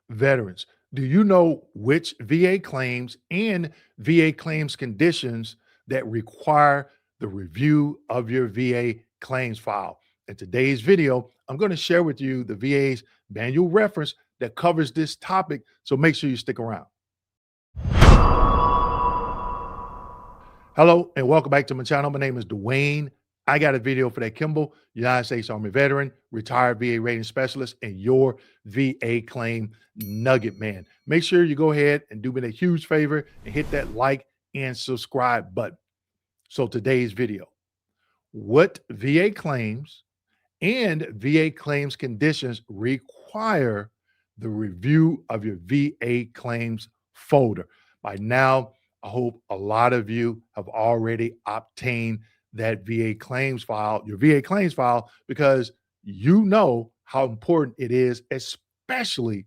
Veterans, do you know which VA claims and VA claims conditions that require the review of your VA claims file? In today's video, I'm going to share with you the VA's manual reference that covers this topic, so make sure you stick around. Hello and welcome back to my channel. My name is Dwayne. I got a video for that Kimball, United States Army veteran, retired VA rating specialist, and your VA claim nugget man. Make sure you go ahead and do me a huge favor and hit that like and subscribe button. So today's video, what VA claims and VA claims conditions require the review of your VA claims folder. By now, I hope a lot of you have already obtained that VA claims file, your VA claims file, because you know how important it is, especially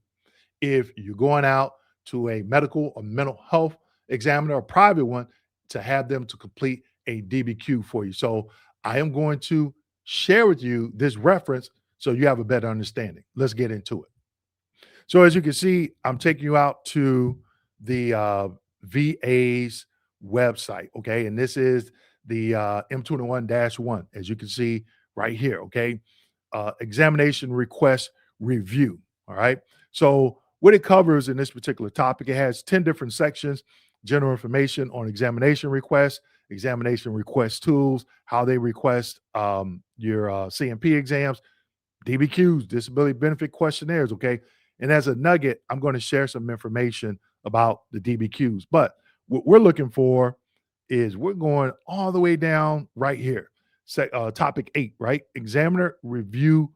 if you're going out to a medical or mental health examiner, or private one, to have them to complete a DBQ for you. So I am going to share with you this reference so you have a better understanding. Let's get into it. So as you can see, I'm taking you out to the VA's website, okay? And this is the M21-1, as you can see right here, okay? Examination request review, all right? So what it covers in this particular topic, it has 10 different sections: general information on examination requests, examination request tools, how they request your CMP exams, DBQs, disability benefit questionnaires, okay? And as a nugget, I'm going to share some information about the DBQs. But what we're looking for is we're going all the way down right here. Topic 8, right? Examiner review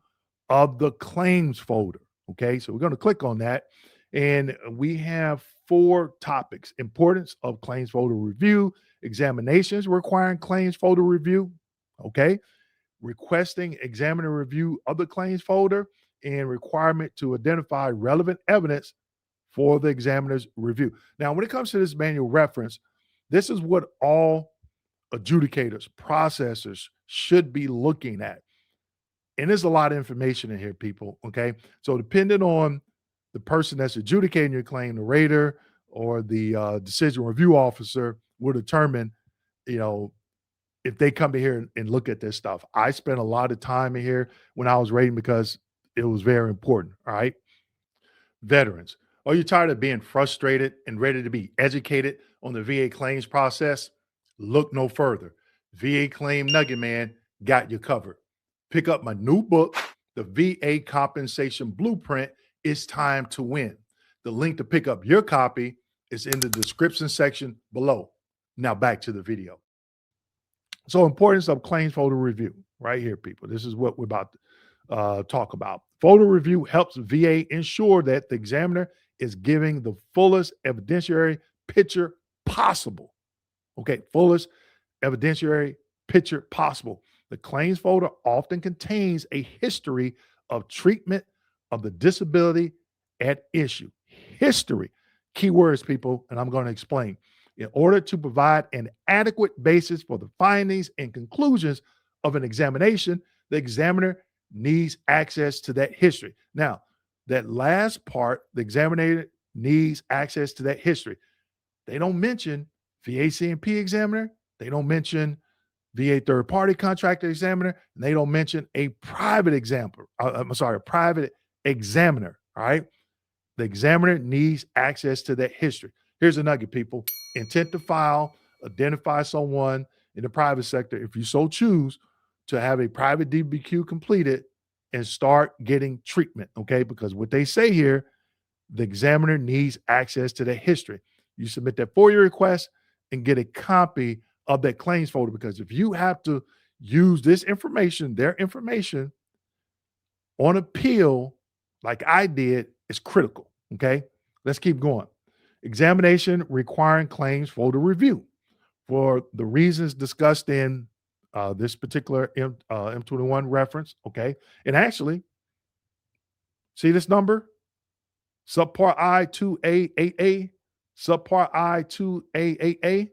of the claims folder. Okay, so we're going to click on that. And we have 4 topics: importance of claims folder review, examinations requiring claims folder review. Okay, requesting examiner review of the claims folder, and requirement to identify relevant evidence for the examiner's review. Now, when it comes to this manual reference, this is what all adjudicators, processors should be looking at. And there's a lot of information in here, people, okay? So depending on the person that's adjudicating your claim, the rater or the decision review officer will determine, if they come in here and look at this stuff. I spent a lot of time in here when I was rating because it was very important, all right? Veterans, are you tired of being frustrated and ready to be educated on the VA claims process? Look no further. VA Claim Nugget Man got you covered. Pick up my new book, The VA Compensation Blueprint. It's time to win. The link to pick up your copy is in the description section below. Now back to the video. So, importance of claims folder review right here, people. This is what we're about to talk about. Folder review helps VA ensure that the examiner is giving the fullest evidentiary picture possible. Okay, fullest evidentiary picture possible. The claims folder often contains a history of treatment of the disability at issue. History, keywords, people, and I'm going to explain. In order to provide an adequate basis for the findings and conclusions of an examination, the examiner needs access to that history. Now, that last part, the examiner needs access to that history. They don't mention VA CMP examiner. They don't mention VA third-party contractor examiner. And they don't mention a private examiner. A private examiner. All right. The examiner needs access to that history. Here's a nugget, people. Intent to file, identify someone in the private sector, if you so choose, to have a private DBQ completed and start getting treatment, okay? Because what they say here, the examiner needs access to that history. You submit that FOIA request and get a copy of that claims folder, because if you have to use this information, their information, on appeal, like I did, it's critical, okay? Let's keep going. Examination requiring claims folder review for the reasons discussed in this particular M21 reference, okay? And actually, see this number? Subpart I-2A8A, subpart I-2A8A.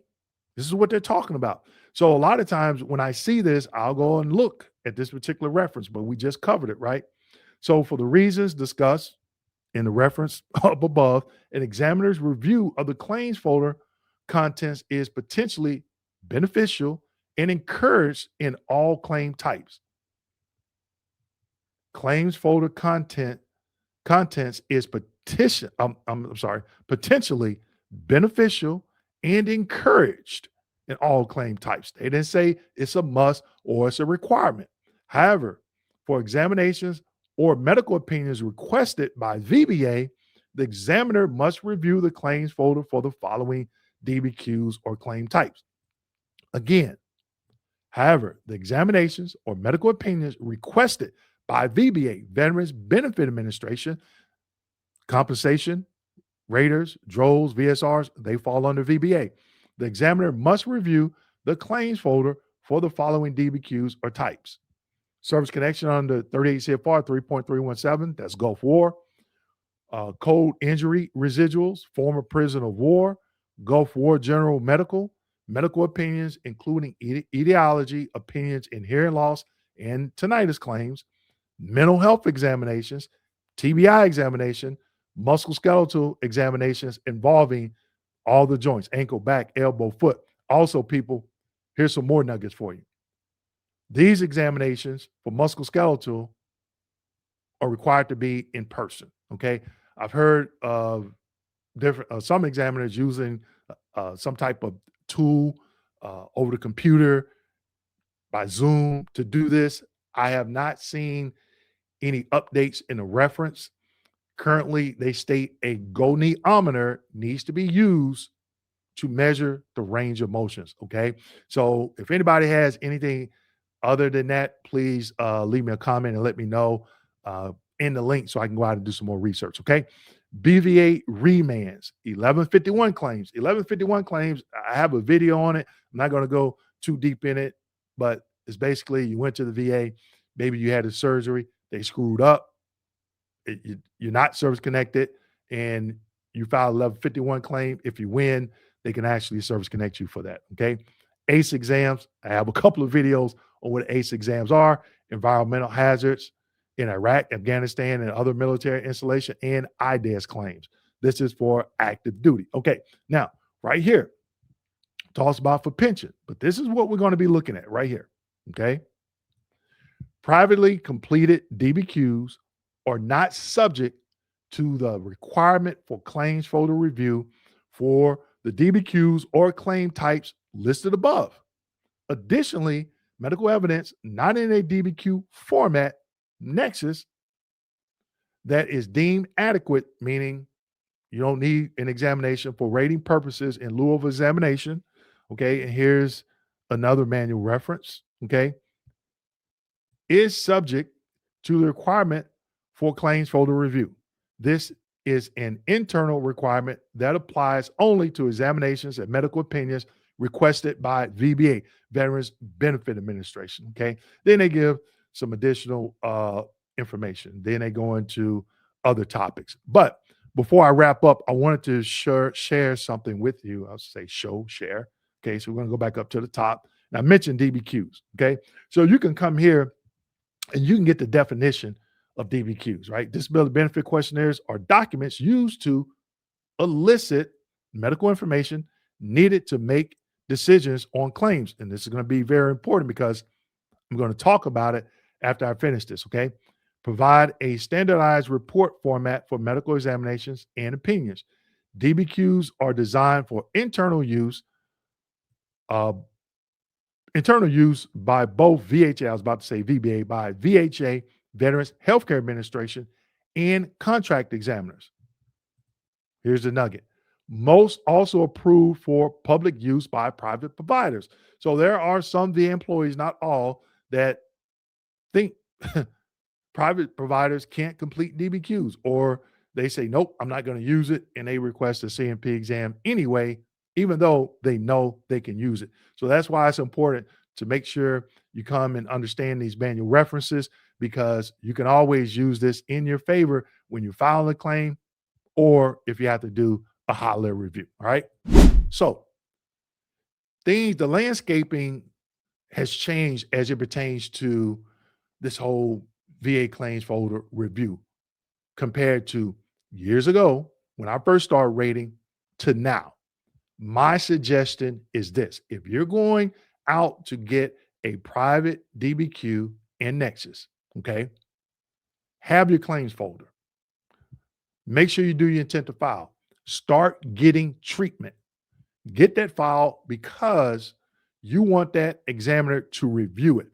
This is what they're talking about. So a lot of times when I see this, I'll go and look at this particular reference, but we just covered it, right? So for the reasons discussed in the reference up above, an examiner's review of the claims folder contents is potentially beneficial and encouraged in all claim types. Claims folder contents is potentially beneficial and encouraged in all claim types. They didn't say it's a must or it's a requirement. However, for examinations or medical opinions requested by VBA, the examiner must review the claims folder for the following DBQs or claim types. Again, however, the examinations or medical opinions requested by VBA, Veterans Benefit Administration, compensation, raters, DROs, VSRs, they fall under VBA. The examiner must review the claims folder for the following DBQs or types. Service connection under 38 CFR 3.317, that's Gulf War. Cold injury residuals, former prisoner of war, Gulf War general medical opinions, including etiology, opinions in hearing loss and tinnitus claims, mental health examinations, TBI examination, musculoskeletal examinations involving all the joints, ankle, back, elbow, foot. Also, people, here's some more nuggets for you. These examinations for musculoskeletal are required to be in person, okay? I've heard of different some examiners using some type of tool over the computer by Zoom to do this. I have not seen any updates in the reference. Currently, they state a goniometer needs to be used to measure the range of motions, okay? So if anybody has anything other than that, please leave me a comment and let me know in the link so I can go out and do some more research, okay? BVA remands, 1151 claims. 1151 claims, I have a video on it. I'm not going to go too deep in it, but it's basically you went to the VA, maybe you had a surgery, they screwed up, you're not service connected, and you file 1151 claim. If you win, they can actually service connect you for that, okay? ACE exams, I have a couple of videos on what ACE exams are, environmental hazards in Iraq, Afghanistan, and other military installation, and IDES claims. This is for active duty. Okay, now, right here, talks about for pension, but this is what we're going to be looking at right here, okay? Privately completed DBQs are not subject to the requirement for claims folder review for the DBQs or claim types listed above. Additionally, medical evidence not in a DBQ format, Nexus, that is deemed adequate, meaning you don't need an examination for rating purposes in lieu of examination. Okay, and here's another manual reference. Okay, is subject to the requirement for claims folder review. This is an internal requirement that applies only to examinations and medical opinions requested by VBA, Veterans Benefit Administration. Okay, then they give some additional information. Then they go into other topics. But before I wrap up, I wanted to share something with you. I'll say share. Okay, so we're going to go back up to the top. And I mentioned DBQs. Okay, so you can come here and you can get the definition of DBQs, right? Disability benefit questionnaires are documents used to elicit medical information needed to make decisions on claims. And this is going to be very important because I'm going to talk about it after I finish this, okay? Provide a standardized report format for medical examinations and opinions. DBQs are designed for internal use by both VHA, I was about to say VBA, by VHA, Veterans Healthcare Administration, and contract examiners. Here's the nugget. Most also approved for public use by private providers. So there are some VA employees, not all, that think private providers can't complete DBQs, or they say, nope, I'm not going to use it, and they request a CMP exam anyway, even though they know they can use it. So that's why it's important to make sure you come and understand these manual references, because you can always use this in your favor when you file a claim or if you have to do a high-level review, all right? So the landscaping has changed as it pertains to this whole VA claims folder review compared to years ago, when I first started rating to now, my suggestion is this. If you're going out to get a private DBQ in Nexus, okay, have your claims folder. Make sure you do your intent to file. Start getting treatment. Get that file because you want that examiner to review it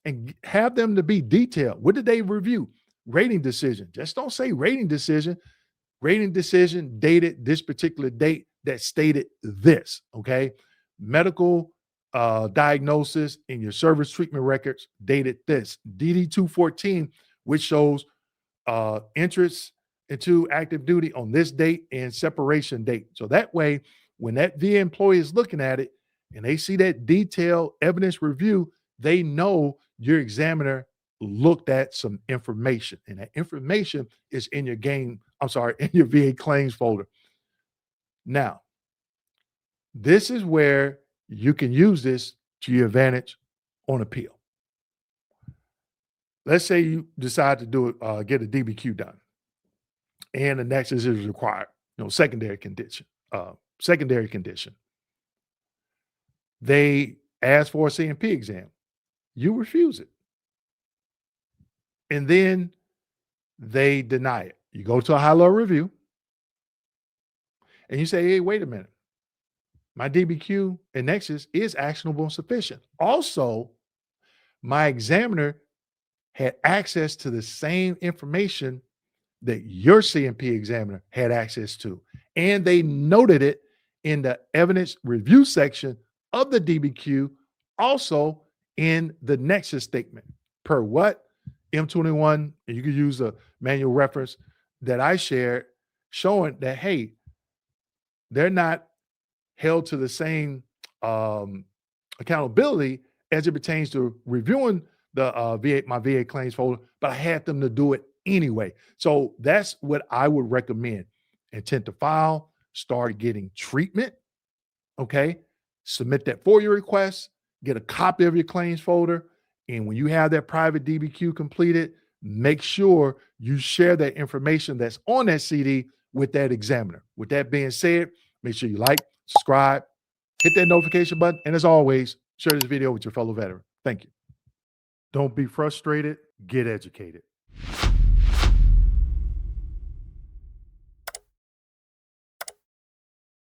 and have them to be detailed. What did they review? Rating decision. Just don't say rating decision. Rating decision dated this particular date that stated this, okay? Medical diagnosis in your service treatment records dated this. DD 214, which shows entrance into active duty on this date and separation date. So that way, when that VA employee is looking at it and they see that detailed evidence review, they know your examiner looked at some information, and that information is in your in your VA claims folder. Now, this is where you can use this to your advantage on appeal. Let's say you decide to do it, get a DBQ done, and the Nexus is required, secondary condition. Secondary condition. They ask for a CMP exam. You refuse it. And then they deny it. You go to a high-level review and you say, hey, wait a minute. My DBQ in Nexus is actionable and sufficient. Also, my examiner had access to the same information that your CMP examiner had access to. And they noted it in the evidence review section of the DBQ, also in the Nexus statement. Per what? M21, and you can use a manual reference that I shared showing that, hey, they're not held to the same accountability as it pertains to reviewing the my VA claims folder, but I had them to do it anyway. So that's what I would recommend. Intent to file, start getting treatment, okay? Submit that FOIA request, get a copy of your claims folder, and when you have that private DBQ completed, make sure you share that information that's on that CD with that examiner. With that being said, make sure you like, subscribe, hit that notification button, and as always, share this video with your fellow veteran. Thank you. Don't be frustrated, get educated.